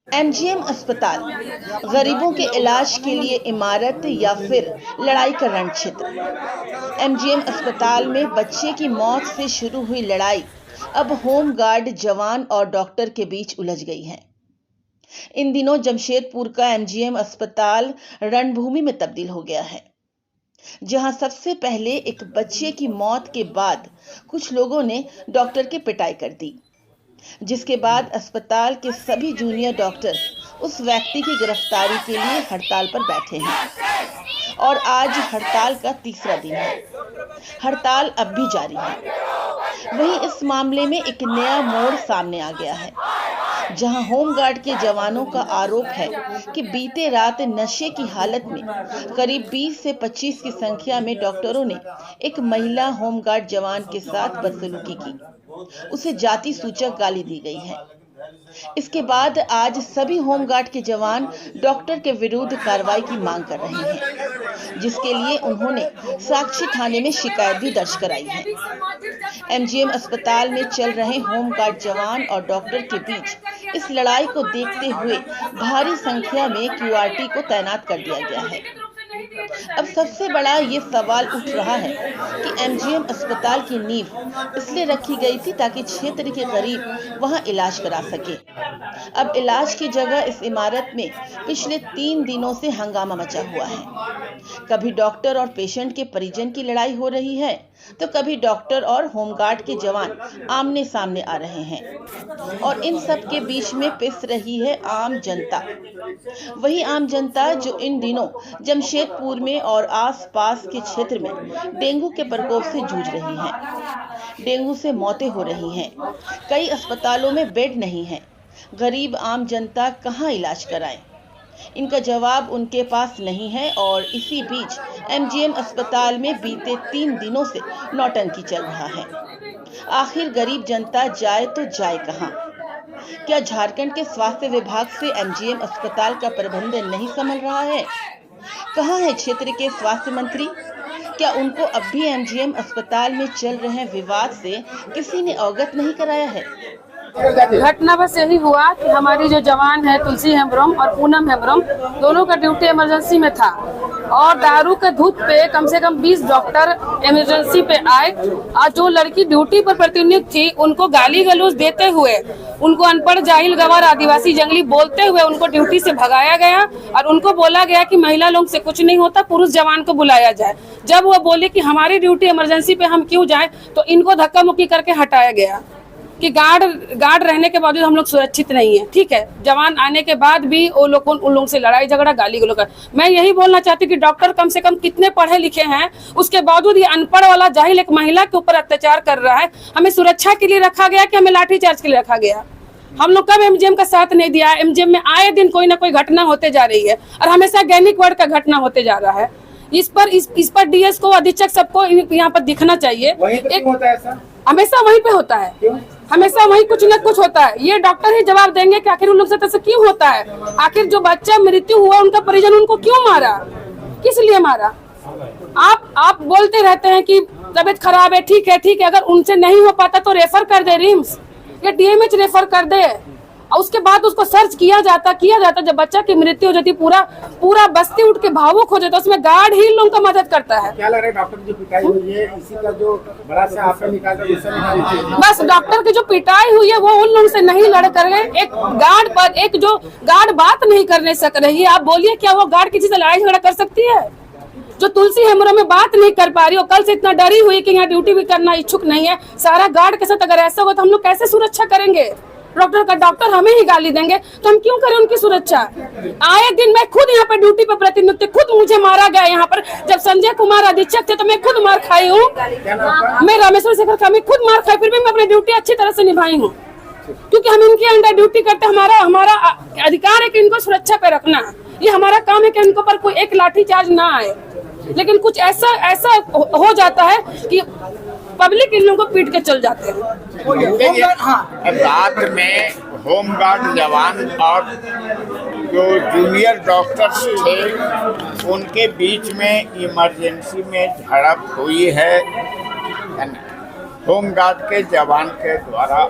MGM अस्पताल गरीबों के इलाज के लिए इमारत या फिर लड़ाई का रण क्षेत्र। एमजीएम अस्पताल में बच्चे की मौत से शुरू हुई लड़ाई अब होम गार्ड जवान और डॉक्टर के बीच उलझ गई है। इन दिनों जमशेदपुर का एमजीएम अस्पताल रणभूमि में तब्दील हो गया है, जहां सबसे पहले एक बच्चे की मौत के बाद कुछ लोगों ने डॉक्टर की पिटाई कर दी, जिसके बाद अस्पताल के सभी जूनियर डॉक्टर उस व्यक्ति की गिरफ्तारी के लिए हड़ताल पर बैठे हैं और आज हड़ताल का तीसरा दिन है। हड़ताल अब भी जारी है। वहीं इस मामले में एक नया मोड़ सामने आ गया है, जहां होमगार्ड के जवानों का आरोप है कि बीते रात नशे की हालत में करीब 20 से 25 की संख्या में डॉक्टरों ने एक महिला होमगार्ड जवान के साथ बदसलूकी की। उसे जाति सूचक गाली दी गई है। इसके बाद आज सभी होमगार्ड के जवान डॉक्टर के विरुद्ध कार्रवाई की मांग कर रहे हैं, जिसके लिए उन्होंने साक्षी थाने में शिकायत भी दर्ज कराई है। एमजीएम अस्पताल में चल रहे होमगार्ड जवान और डॉक्टर के बीच इस लड़ाई को देखते हुए भारी संख्या में क्यूआरटी को तैनात कर दिया गया है। अब सबसे बड़ा ये सवाल उठ रहा है कि एमजीएम अस्पताल की नींव इसलिए रखी गई थी ताकि क्षेत्र के गरीब वहां इलाज करा सके। अब इलाज की जगह इस इमारत में पिछले 3 दिनों से हंगामा मचा हुआ है। कभी डॉक्टर और पेशेंट के परिजन की लड़ाई हो रही है, तो कभी डॉक्टर और होमगार्ड के जवान आमने सामने आ रहे हैं और इन सब के बीच में पिस रही है आम जनता। वही आम जनता जो इन दिनों जमशेदपुर में और आसपास के क्षेत्र में डेंगू के प्रकोप से जूझ रही है। डेंगू से मौतें हो रही हैं। कई अस्पतालों में बेड नहीं है। गरीब आम जनता कहां इलाज कराए? इनका जवाब उनके पास नहीं है और इसी बीच एमजीएम अस्पताल में बीते 3 दिनों से नौटंकी चल रहा है। आखिर गरीब जनता जाए तो जाए कहां? क्या झारखंड के स्वास्थ्य विभाग से एमजीएम अस्पताल का प्रबंधन नहीं संभल रहा है? कहां है क्षेत्र के स्वास्थ्य मंत्री? क्या उनको अब भी एमजीएम अस्पताल में चल रहे विवाद से किसी ने अवगत नहीं कराया है? घटना बस यही हुआ कि हमारी जो जवान है तुलसी हेम्ब्रम और पूनम हेम्ब्रम, दोनों का ड्यूटी इमरजेंसी में था और दारू के धूप पे कम से कम 20 डॉक्टर इमरजेंसी पे आए और जो लड़की ड्यूटी पर प्रतिनियुक्त थी उनको गाली गलौज देते हुए, उनको अनपढ़, जाहिल, गंवार, आदिवासी, जंगली बोलते हुए उनको ड्यूटी से भगाया गया और उनको बोला गया कि महिला लोग से कुछ नहीं होता, पुरुष जवान को बुलाया जाए। जब वो बोले कि हमारी ड्यूटी इमरजेंसी पे हम क्यों जाए, तो इनको धक्का मुक्की करके हटाया गया कि गार्ड रहने के बावजूद हम लोग सुरक्षित नहीं है। ठीक है, जवान आने के बाद भी वो लोग उन लोगों से लड़ाई झगड़ा, गाली गलौज कर। मैं यही बोलना चाहती हूँ कि डॉक्टर कम से कम कितने पढ़े लिखे हैं, उसके बावजूद ये अनपढ़ वाला जाहिल एक महिला के ऊपर अत्याचार कर रहा है। हमें सुरक्षा के लिए रखा गया कि हमें लाठीचार्ज के लिए रखा गया? हम लोग कब एमजीएम का साथ नहीं दिया? एमजीएम में आए दिन कोई ना कोई घटना होते जा रही है और हमेशा गैनिक वार्ड का घटना होते जा रहा है। इस पर डीएस को, अधीक्षक सबको यहाँ पर दिखना चाहिए। हमेशा वहीं पे होता है, हमेशा वहीं कुछ न कुछ होता है। ये डॉक्टर ही जवाब देंगे कि आखिर उन लोग से ऐसा क्यों होता है। आखिर जो बच्चा मृत्यु हुआ उनका परिजन उनको क्यों मारा, किस लिए मारा? आप बोलते रहते हैं कि तबीयत खराब है, ठीक है, अगर उनसे नहीं हो पाता तो रेफर कर दे रिम्स या डीएमएच रेफर कर दे और उसके बाद उसको सर्च किया जाता। जब बच्चा की मृत्यु हो जाती, पूरा बस्ती उठ के भावुक हो जाता, उसमें गार्ड ही लोगों का मदद करता है। क्या लग रहा है डॉक्टर की पिटाई हुई है, इसी का जो बड़ा सा आपने निकाला? बस डॉक्टर की जो पिटाई हुई है वो उन लोगों से नहीं लड़ कर गए। एक गार्ड पर एक जो गार्ड बात नहीं करने सक रही है, आप बोलिए क्या वो गार्ड किसी से लड़ाई झगड़ा कर सकती है? जो तुलसी हेम्ब्रम में बात नहीं कर पा रही, और कल से इतना डरी हुई कि यहाँ ड्यूटी भी करना इच्छुक नहीं है, सारा गार्ड के साथ अगर ऐसा हो तो हम लोग कैसे सुरक्षा करेंगे? डॉक्टर हमें ही गाली देंगे तो हम क्यों करें उनकी सुरक्षा? आए दिन मैं खुद यहाँ पर ड्यूटी पर प्रतिनियुक्त, खुद मुझे मारा गया यहाँ पर। जब संजय कुमार अधीक्षक थे तो मैं खुद मार खाई हूँ। मैं रामेश्वर शेखर का, मैं खुद मार खाई, फिर भी मैं अपनी ड्यूटी अच्छी तरह से निभाई हूँ, क्योंकि हम इनके अंडर ड्यूटी करते। हमारा अधिकार है कि इनको सुरक्षा पे रखना। ये हमारा काम है कि इनको पर कोई एक लाठीचार्ज ना आए। लेकिन कुछ ऐसा हो जाता है कि पब्लिक इन लोगों को पीट के चल जाते हैं। रात में होमगार्ड जवान और जो जूनियर डॉक्टर्स थे उनके बीच में इमरजेंसी में झड़प हुई है। होमगार्ड के जवान के द्वारा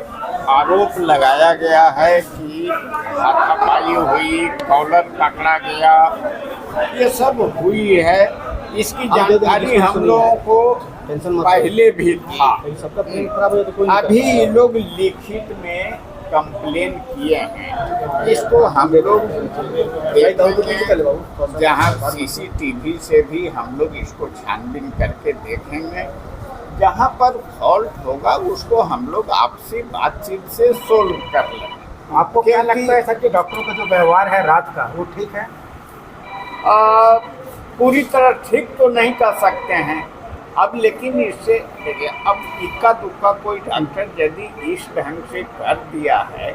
आरोप लगाया गया है कि हाथापाई हुई, कॉलर पकड़ा गया, ये सब हुई है। इसकी जानकारी हम लोगों को पहले भी था। अभी ये लोग लिखित में कंप्लेन किए हैं, इसको हम लोग जहाँ CCTV से भी हम लोग इसको छानबीन करके देखेंगे। जहाँ पर फॉल्ट होगा उसको हम लोग आपसी बातचीत से सोल्व कर लेंगे। आपको क्या लगता है सर कि डॉक्टरों का जो व्यवहार है रात का वो ठीक है? पूरी तरह ठीक तो नहीं कर सकते हैं अब, लेकिन इससे देखिए, अब इक्का दुक्का कोई डॉक्टर यदि इस ढंग से कर दिया है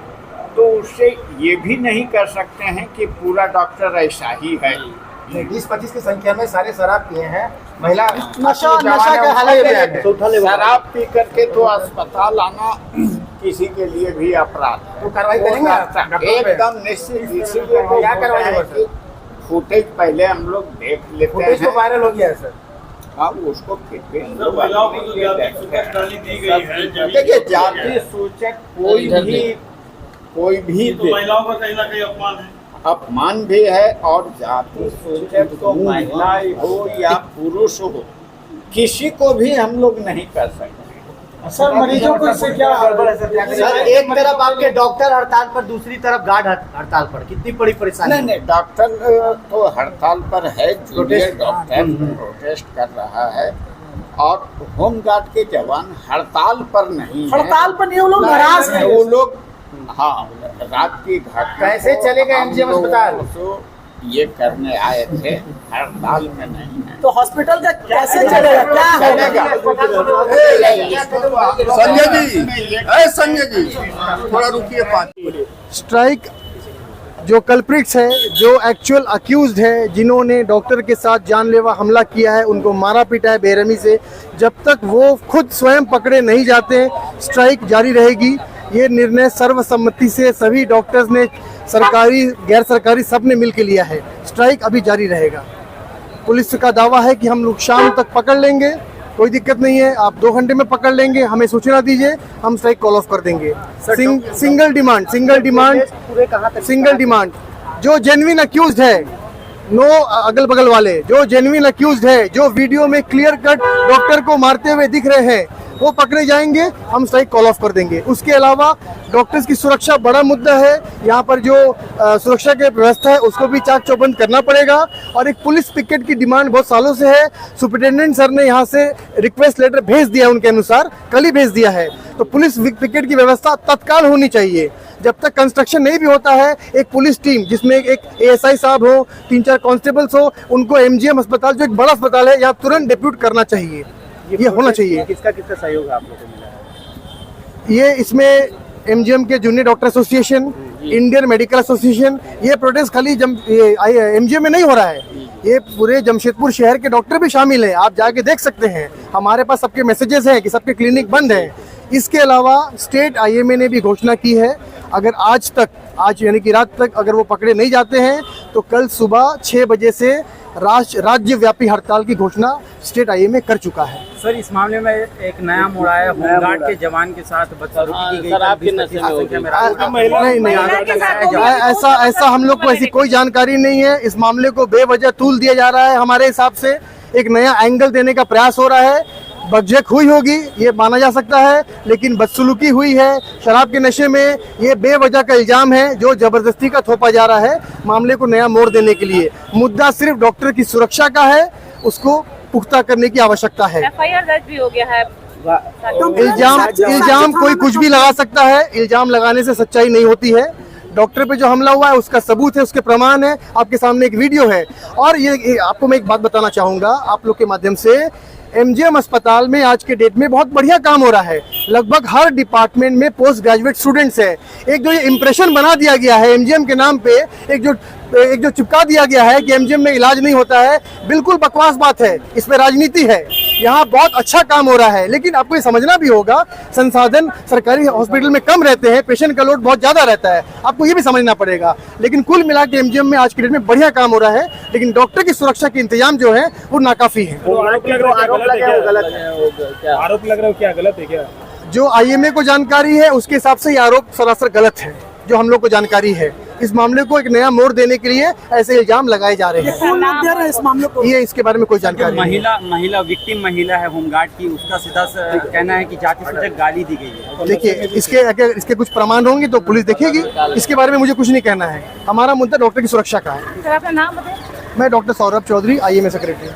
तो उससे ये भी नहीं कर सकते हैं कि पूरा डॉक्टर ऐसा ही है। 20-25 की संख्या में सारे शराब पिए हैं, महिला नशा के हालत में शराब पी करके तो अस्पताल आना किसी के लिए भी अपराध है। तो कार्रवाई करेंगे एकदम निश्चित। इसीलिए क्या कार्रवाई? फुटेज पहले हम लोग देख लेते फुटेज तो हैं। वायरल हो गया है सर। अब उसको देखिए, जाति सूचक कोई भी महिलाओं का कहीं ना कहीं अपमान है, अपमान भी है, और जाति सूचक तो महिला हो या पुरुष हो, किसी को भी हम लोग नहीं कर सकते। सर मरीजों को इससे क्या सर एक तरफ आपके डॉक्टर हड़ताल पर, दूसरी तरफ गार्ड हड़ताल पर, कितनी बड़ी परेशानी? नहीं, डॉक्टर तो हड़ताल पर है, जूनियर डॉक्टर प्रोटेस्ट कर रहा है, और होमगार्ड के जवान हड़ताल पर नहीं है। हड़ताल पर नहीं, वो लोग नाराज हैं। वो लोग हाँ रात की घटना कैसे चलेगा MGM अस्पताल? तो ये करने आए थे, हड़ताल में नहीं है। तो हॉस्पिटल का कैसे चलेगा, क्या चलेगा? संजय जी थोड़ा रुकिए। 5 स्ट्राइक जो कल्प्रिट्स है, जो एक्चुअल अक्यूज्ड है, जिन्होंने डॉक्टर के साथ जानलेवा हमला किया है, उनको मारा पीटा है बेरहमी से, जब तक वो खुद स्वयं पकड़े नहीं जाते स्ट्राइक जारी रहेगी। ये निर्णय सर्वसम्मति से सभी डॉक्टर्स ने, सरकारी गैर सरकारी सब ने मिल के लिया है। स्ट्राइक अभी जारी रहेगा। पुलिस का दावा है कि हम लोग शाम तक पकड़ लेंगे, कोई दिक्कत नहीं है, आप 2 घंटे में पकड़ लेंगे, हमें सूचना दीजिए, हम स्ट्राइक कॉल ऑफ कर देंगे। सिंगल डिमांड जो जेन्युइन अक्यूज्ड है, नो अगल बगल वाले, जो जेन्युइन अक्यूज्ड है, जो वीडियो में क्लियर कट डॉक्टर को मारते हुए दिख रहे हैं, वो पकड़े जाएंगे, हम स्ट्राइक कॉल ऑफ कर देंगे। उसके अलावा डॉक्टर्स की सुरक्षा बड़ा मुद्दा है, यहाँ पर जो सुरक्षा की व्यवस्था है उसको भी चाक चौबंद करना पड़ेगा। और एक पुलिस पिकेट की डिमांड बहुत सालों से है, सुपरिटेंडेंट सर ने यहाँ से रिक्वेस्ट लेटर भेज दिया, उनके अनुसार कल ही भेज दिया है। तो पुलिस पिकेट की व्यवस्था तत्काल होनी चाहिए। जब तक कंस्ट्रक्शन नहीं भी होता है, एक पुलिस टीम जिसमें एक ASI साहब हो, 3-4 कांस्टेबल्स हो, उनको MGM अस्पताल जो एक बड़ा अस्पताल है, यहाँ तुरंत डिप्यूट करना चाहिए। ये होना चाहिए। किसका सहयोग आप लोगों को मिला है? ये इसमें MGM के junior doctor association, Indian medical association, ये प्रोटेस्ट खाली MGM में नहीं हो रहा है, ये पूरे जमशेदपुर शहर के डॉक्टर भी शामिल हैं। आप जाके देख सकते हैं, हमारे पास सबके मैसेजेस हैं कि सबके क्लिनिक बंद हैं। इसके अलावा स्टेट IMA ने भी घोषणा की है, अगर आज यानी कि रात तक अगर वो पकड़े नहीं जाते हैं तो कल सुबह 6 बजे से राज्यव्यापी हड़ताल की घोषणा स्टेट IMA कर चुका है। सर इस मामले में एक नया मोड़ आया, होमगार्ड के जवान के साथ बदसलूकी की गई। नहीं, ऐसा हम लोग को ऐसी कोई जानकारी नहीं है। इस मामले को बेवजह तूल दिया जा रहा है। हमारे हिसाब से एक नया एंगल देने का प्रयास हो रहा है। बकझक हुई होगी ये माना जा सकता है, लेकिन बदसलूकी हुई है, शराब के नशे में, ये बेवजह का इल्जाम है जो जबरदस्ती का थोपा जा रहा है मामले को नया मोड़ देने के लिए। मुद्दा सिर्फ डॉक्टर की सुरक्षा का है, उसको पुख्ता करने की आवश्यकता है। FIR दर्ज भी हो गया है। इल्जाम कोई कुछ भी लगा सकता है, इल्जाम लगाने से सच्चाई नहीं होती है। डॉक्टर पे जो हमला हुआ है उसका सबूत है, उसके प्रमाण है, आपके सामने एक वीडियो है। और ये आपको मैं एक बात बताना चाहूंगा आप लोग के माध्यम से, MGM अस्पताल में आज के डेट में बहुत बढ़िया काम हो रहा है। लगभग हर डिपार्टमेंट में पोस्ट ग्रेजुएट स्टूडेंट्स है। एक जो ये इम्प्रेशन बना दिया गया है MGM के नाम पे, एक जो एक जो चिपका दिया गया है कि एमजीएम में इलाज नहीं होता है, बिल्कुल बकवास बात है, इसमें राजनीति है। यहाँ बहुत अच्छा काम हो रहा है, लेकिन आपको ये समझना भी होगा संसाधन सरकारी हॉस्पिटल में कम रहते हैं, पेशेंट का लोड बहुत ज़्यादा रहता है, आपको ये भी समझना पड़ेगा। लेकिन कुल मिला के एमजीएम में आज की डेट में बढ़िया काम हो रहा है, लेकिन डॉक्टर की सुरक्षा के इंतजाम जो है वो नाकाफी है। आरोप लग रहा है क्या गलत है क्या? जो आईएमए को जानकारी है उसके हिसाब से ये आरोप सरासर गलत है। जो हम लोग को जानकारी है, इस मामले को एक नया मोड़ देने के लिए ऐसे इल्जाम लगाए जा रहे हैं। कौन दे रहा है इस मामले को? ये इसके बारे में कोई जानकारी नहीं है। महिला विक्टिम महिला है होमगार्ड की, उसका सीधा कहना है कि जातिसूचक गाली दी गई है। देखिए, अगर इसके कुछ प्रमाण होंगे तो पुलिस देखेगी, इसके बारे में मुझे कुछ नहीं कहना है। हमारा मुद्दा डॉक्टर की सुरक्षा का है। सर, आपका नाम बताइए। मैं doctor Saurabh Chaudhary, IMA secretary.